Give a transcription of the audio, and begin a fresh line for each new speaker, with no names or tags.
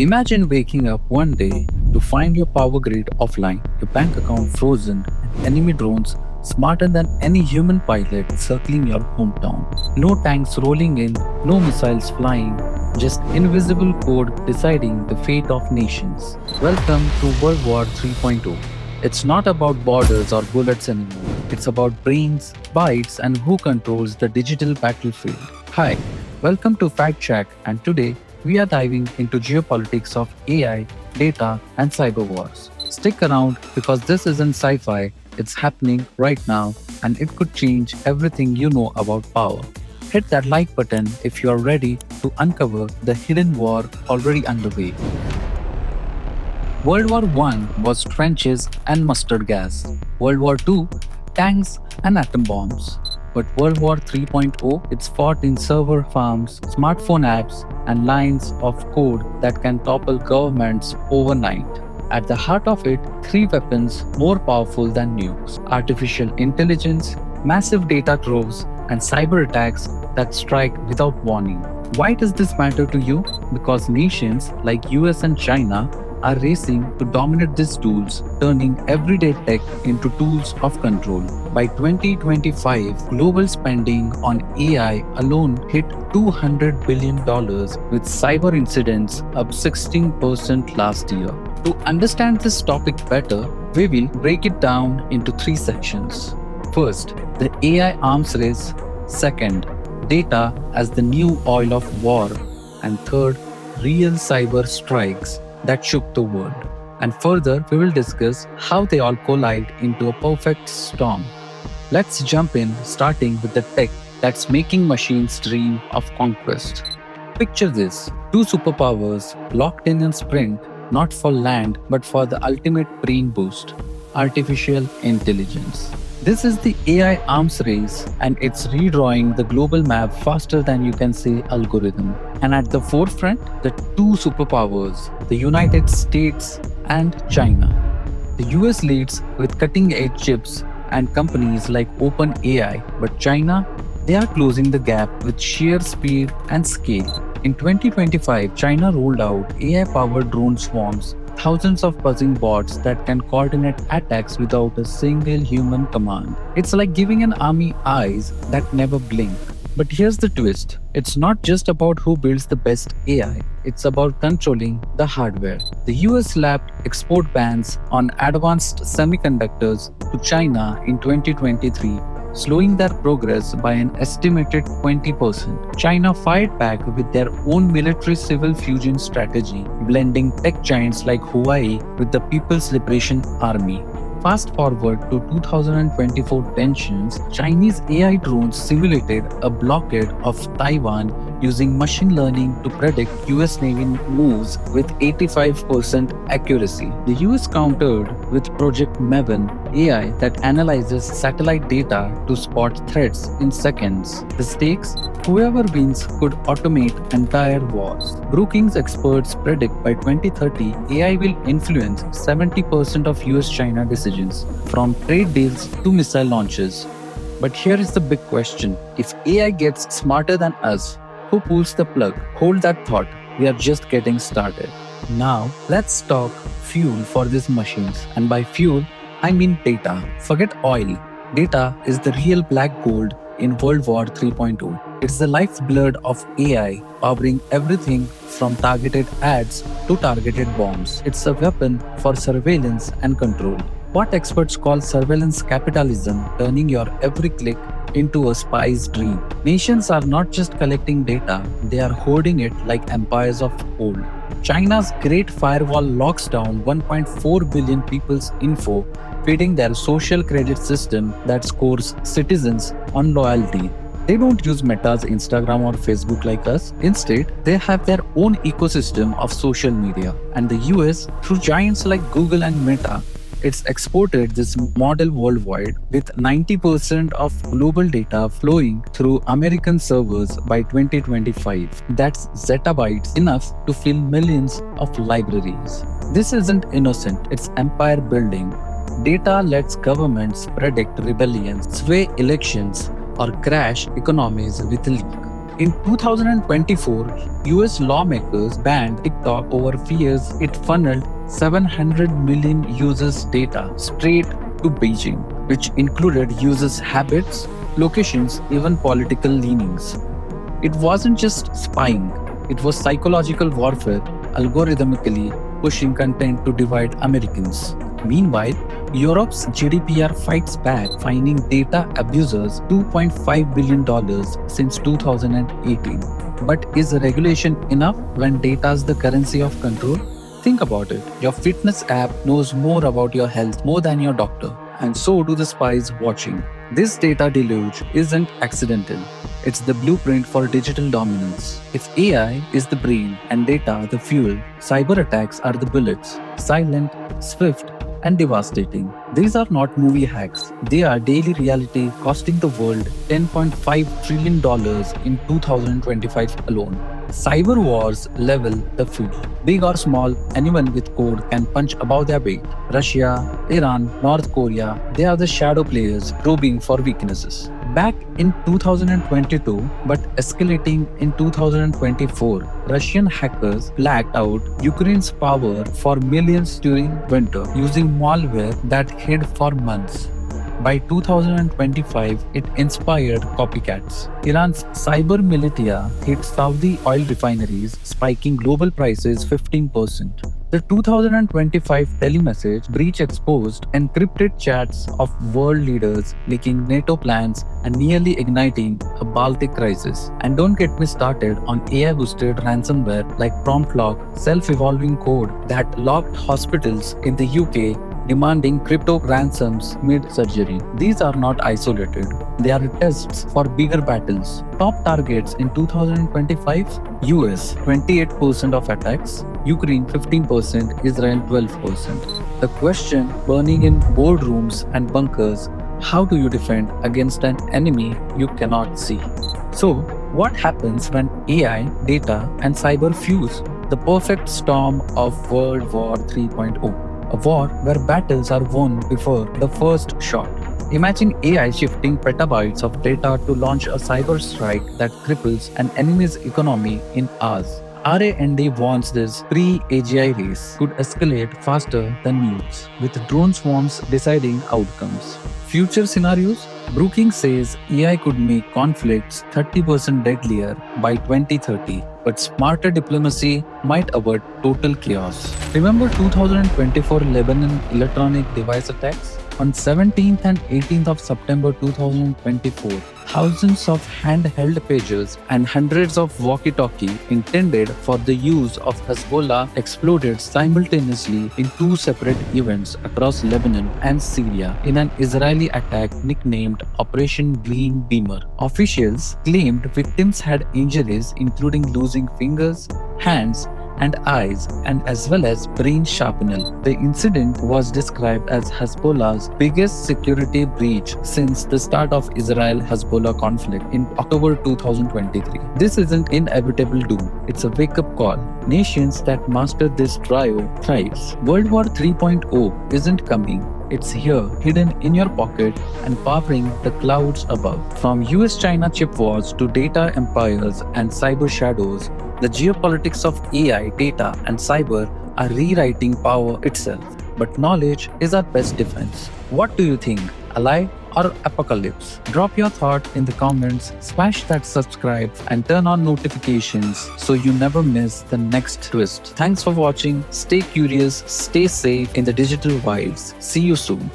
Imagine waking up one day to find your power grid offline, your bank account frozen, and enemy drones smarter than any human pilot circling your hometown. No tanks rolling in, no missiles flying, just invisible code deciding the fate of nations. Welcome to World War 3.0. It's not about borders or bullets anymore. It's about brains, bytes, and who controls the digital battlefield. Hi, welcome to Fact Check, and today we are diving into geopolitics of AI, data, and cyber wars. Stick around because this isn't sci-fi, it's happening right now, and it could change everything you know about power. Hit that like button if you are ready to uncover the hidden war already underway. World War I was trenches and mustard gas. World War II, tanks and atom bombs. But World War 3.0, it's fought in server farms, smartphone apps, and lines of code that can topple governments overnight. At the heart of it, three weapons more powerful than nukes: artificial intelligence, massive data troves, and cyber attacks that strike without warning. Why does this matter to you? Because nations like US and China are racing to dominate these tools, turning everyday tech into tools of control. By 2025, global spending on AI alone hit $200 billion, with cyber incidents up 16% last year. To understand this topic better, we will break it down into three sections. First, the AI arms race. Second, data as the new oil of war. And third, real cyber strikes that shook the world. And further, we will discuss how they all collide into a perfect storm. Let's jump in, starting with the tech that's making machines dream of conquest. Picture this: two superpowers locked in a sprint, not for land but for the ultimate brain boost: artificial intelligence. This is the AI arms race, and it's redrawing the global map faster than you can say algorithm. And at the forefront, the two superpowers, the United States and China. The US leads with cutting-edge chips and companies like OpenAI, but China, they are closing the gap with sheer speed and scale. In 2025, China rolled out AI-powered drone swarms, thousands of buzzing bots that can coordinate attacks without a single human command. It's like giving an army eyes that never blink. But here's the twist: it's not just about who builds the best AI, it's about controlling the hardware. The US slapped export bans on advanced semiconductors to China in 2023, slowing their progress by an estimated 20%. China fired back with their own military-civil fusion strategy, blending tech giants like Huawei with the People's Liberation Army. Fast forward to 2024 tensions, Chinese AI drones simulated a blockade of Taiwan using machine learning to predict US Navy moves with 85% accuracy. The US countered with Project Maven, AI that analyzes satellite data to spot threats in seconds. The stakes? Whoever wins could automate entire wars. Brookings experts predict by 2030, AI will influence 70% of US-China decisions, from trade deals to missile launches. But here is the big question: if AI gets smarter than us, who pulls the plug? Hold that thought, we are just getting started. Now, let's talk fuel for these machines. And by fuel, I mean data. Forget oil. Data is the real black gold in World War 3.0. It's the lifeblood of AI, powering everything from targeted ads to targeted bombs. It's a weapon for surveillance and control. What experts call surveillance capitalism, turning your every click into a spy's dream. Nations are not just collecting data, they are hoarding it like empires of old. China's Great Firewall locks down 1.4 billion people's info, feeding their social credit system that scores citizens on loyalty. They don't use Meta's Instagram or Facebook like us. Instead, they have their own ecosystem of social media. And the US, through giants like Google and Meta, it's exported this model worldwide, with 90% of global data flowing through American servers by 2025. That's zettabytes, enough to fill millions of libraries. This isn't innocent, it's empire building. Data lets governments predict rebellions, sway elections, or crash economies with a leak. In 2024, US lawmakers banned TikTok over fears it funneled 700 million users' data straight to Beijing, which included users' habits, locations, even political leanings. It wasn't just spying, it was psychological warfare, algorithmically pushing content to divide Americans. Meanwhile, Europe's GDPR fights back, fining data abusers $2.5 billion since 2018. But is regulation enough when data is the currency of control? Think about it. Your fitness app knows more about your health more than your doctor, and so do the spies watching. This data deluge isn't accidental. It's the blueprint for digital dominance. If AI is the brain and data the fuel, cyber attacks are the bullets, silent, swift, and devastating. These are not movie hacks. They are daily reality costing the world $10.5 trillion in 2025 alone. Cyber wars level the field. Big or small, anyone with code can punch above their weight. Russia, Iran, North Korea, they are the shadow players probing for weaknesses. Back in 2022, but escalating in 2024, Russian hackers blacked out Ukraine's power for millions during winter using malware that hid for months. By 2025, it inspired copycats. Iran's cyber militia hit Saudi oil refineries, spiking global prices 15%. The 2025 telemessage breach exposed encrypted chats of world leaders, leaking NATO plans and nearly igniting a Baltic crisis. And don't get me started on AI-boosted ransomware like prompt lock, self-evolving code that locked hospitals in the UK demanding crypto ransoms mid-surgery. These are not isolated. They are tests for bigger battles. Top targets in 2025: US 28% of attacks, Ukraine 15%, Israel 12%. The question burning in boardrooms and bunkers: how do you defend against an enemy you cannot see? So, what happens when AI, data, and cyber fuse? The perfect storm of World War 3.0. A war where battles are won before the first shot. Imagine AI shifting petabytes of data to launch a cyber strike that cripples an enemy's economy in hours. RAND warns this pre-AGI race could escalate faster than nukes, with drone swarms deciding outcomes. Future scenarios? Brookings says AI could make conflicts 30% deadlier by 2030, but smarter diplomacy might avert total chaos. Remember 2024 Lebanon electronic device attacks? On 17th and 18th of September 2024, thousands of handheld pagers and hundreds of walkie-talkie intended for the use of Hezbollah exploded simultaneously in two separate events across Lebanon and Syria in an Israeli attack nicknamed Operation Green Beamer. Officials claimed victims had injuries including losing fingers, hands, and eyes, and as well as brain shrapnel. The incident was described as Hezbollah's biggest security breach since the start of Israel-Hezbollah conflict in October 2023. This isn't inevitable doom, it's a wake-up call. Nations that master this trio thrives. World War 3.0 isn't coming. It's here, hidden in your pocket and powering the clouds above. From US-China chip wars to data empires and cyber shadows, the geopolitics of AI, data, and cyber are rewriting power itself. But knowledge is our best defense. What do you think? Ally or apocalypse? Drop your thought in the comments, smash that subscribe, and turn on notifications so you never miss the next twist. Thanks for watching. Stay curious, stay safe in the digital wilds. See you soon.